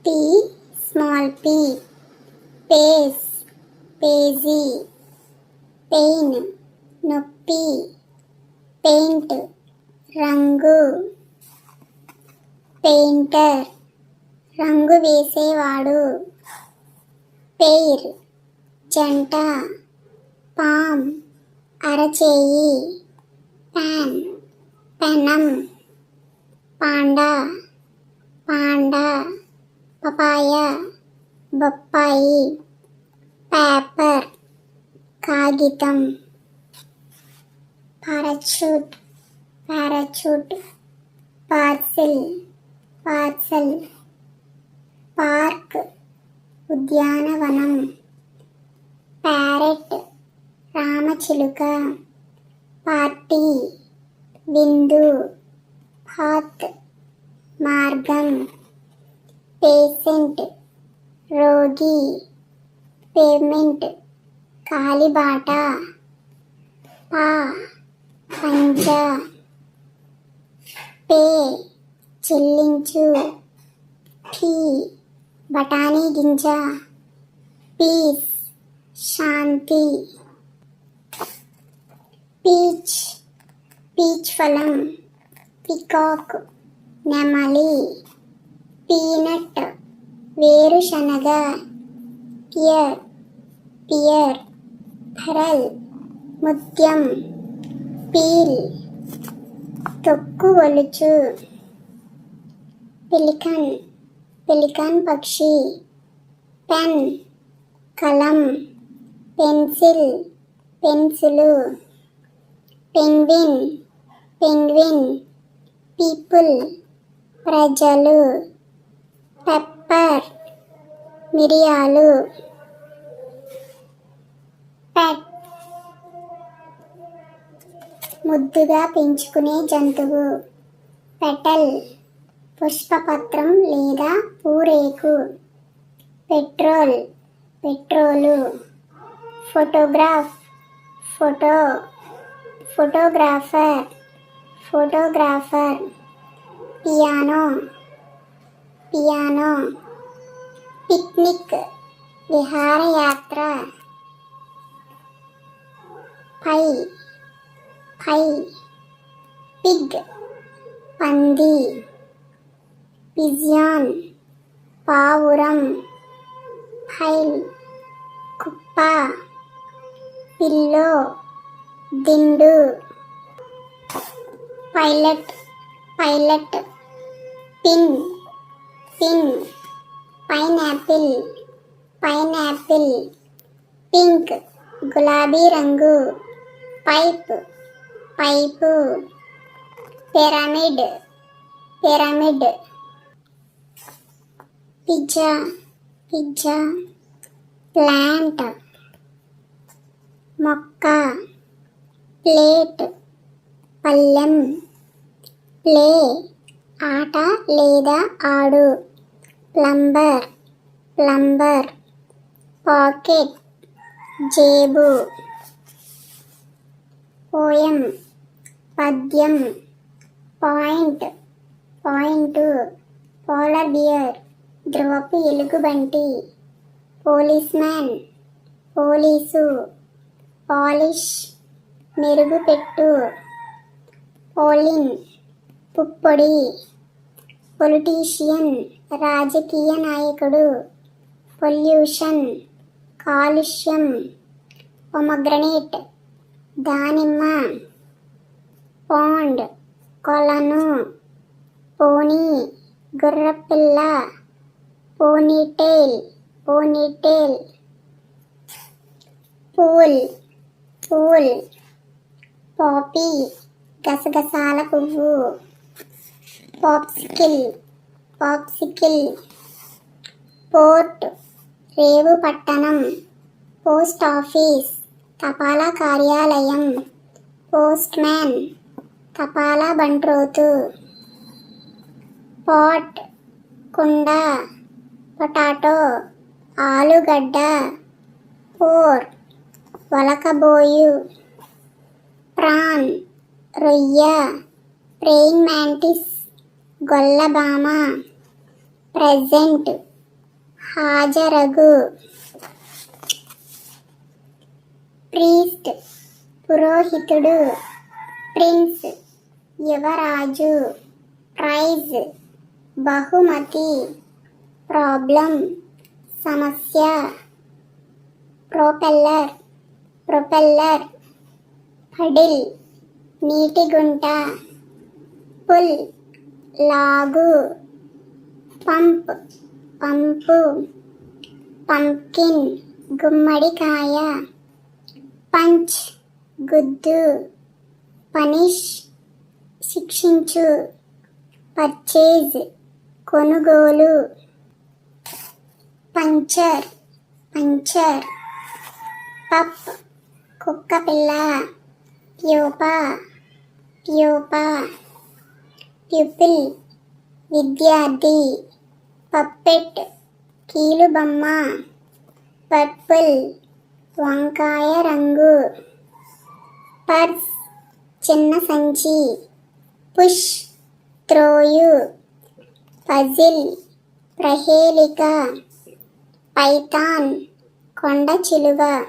P small p. Pace page. Pain నొప్పి. Paint రంగు. Painter రంగు వేసేవాడు. పెయిర్ జంట. పామ్ అరచేయి. పాన్ పెనం. Panda panda. పపాయ బొప్పాయి. పేపర్ కాగితం. Parachute parachute. Parcel parcel. Park ఉద్యానవనం. ప్యారెట్ రామచిలుక. పార్టీ విందు. పాత్ మార్గం. పేషెంట్ రోగి. పేమెంట్ కాలిబాట. పా పంజ. పే చెల్లించు. పీ బఠానీ గింజ. పీస్ శాంతి. పీచ్ పీచ్ ఫలం. పికాక్ నెమలి. పీనట్ వేరుశనగ. Pear pear. పెరల్ ముత్యం. పీల్ తొక్కు ఒలుచు. పెలికన్ పెలికన్ పక్షి. పెన్ కలం. Pencil pencil. Penguin penguin. People ప్రజలు. పెప్పర్ మిరియాలు. పెట్ ముద్దుగా పెంచుకునే జంతువు. పెటల్ పుష్పపత్రం లేదా పూరేకు. Petrol petrol. Photograph photo. Photographer photographer. Piano piano. Picnic విహారయాత్ర. Pie pie. పిగ్ పంది. పిజియాన్ పావురం. పైల్ కుప్ప. పిల్లో దిండు. Pilot pilot. Pin pin. Pineapple pineapple. Pink గులాబీ రంగు. Pipe pipe. Pyramid pyramid. Pizza pizza. Plant మొక్క. ప్లేట్ పళ్ళెం. ప్లే ఆట లేదా ఆడు. Plumber plumber. పాకెట్ జేబు. పోయం పద్యం. Point point. పోలార్ బియర్ ధ్రువపు ఎలుగుబంటి. పోలీస్మ్యాన్ పోలీసు. పాలిష్ మెరుగుపెట్టు. పోలిన్ పుప్పొడి. పొలిటీషియన్ రాజకీయ నాయకుడు. పొల్యూషన్ కాలుష్యం. పొమగ్రనేట్ దానిమ్మ. పాండ్ కొలను. పోనీ గుర్రపిల్ల. Ponytail ponytail. Pool pool. Poppy గసగసాల పువ్వు. పాప్సికిల్ పాప్సికిల్. పోర్ట్ రేవు పట్టణం. పోస్ట్ ఆఫీస్ తపాలా కార్యాలయం. పోస్ట్ మ్యాన్ తపాలా బంట్రోతు. పాట్ కుండ. పొటాటో ఆలుగడ్డ. పోర్ వలకబోయు. ప్రాన్ రొయ్య. ప్రేయింగ్ మ్యాంటిస్ గొల్లభామ. ప్రెజెంట్ హాజరగు. ప్రీస్ట్ పురోహితుడు. ప్రిన్స్ యువరాజు. ప్రైజ్ బహుమతి. ప్రాబ్లం సమస్య. ప్రొపెల్లర్ పడిల్ నీటి గుంట. పుల్ లాగు. పంపు పంకిన్ గుమ్మడికాయ. పంచ్ గుద్దు. పనిష్ శిక్షించు. పర్చేజ్ కొనుగోలు. పంచర్ పప్ కుక్కపిల్ల. ప్యూపా ప్యూపిల్ విద్యార్థి. పప్పెట్ కీలుబొమ్మ. పర్పుల్ వంకాయ రంగు. పర్స్ చిన్న సంచి. పుష్ త్రోయు. పజిల్ ప్రహేళిక. పైథాన్ కొండ చిలువ.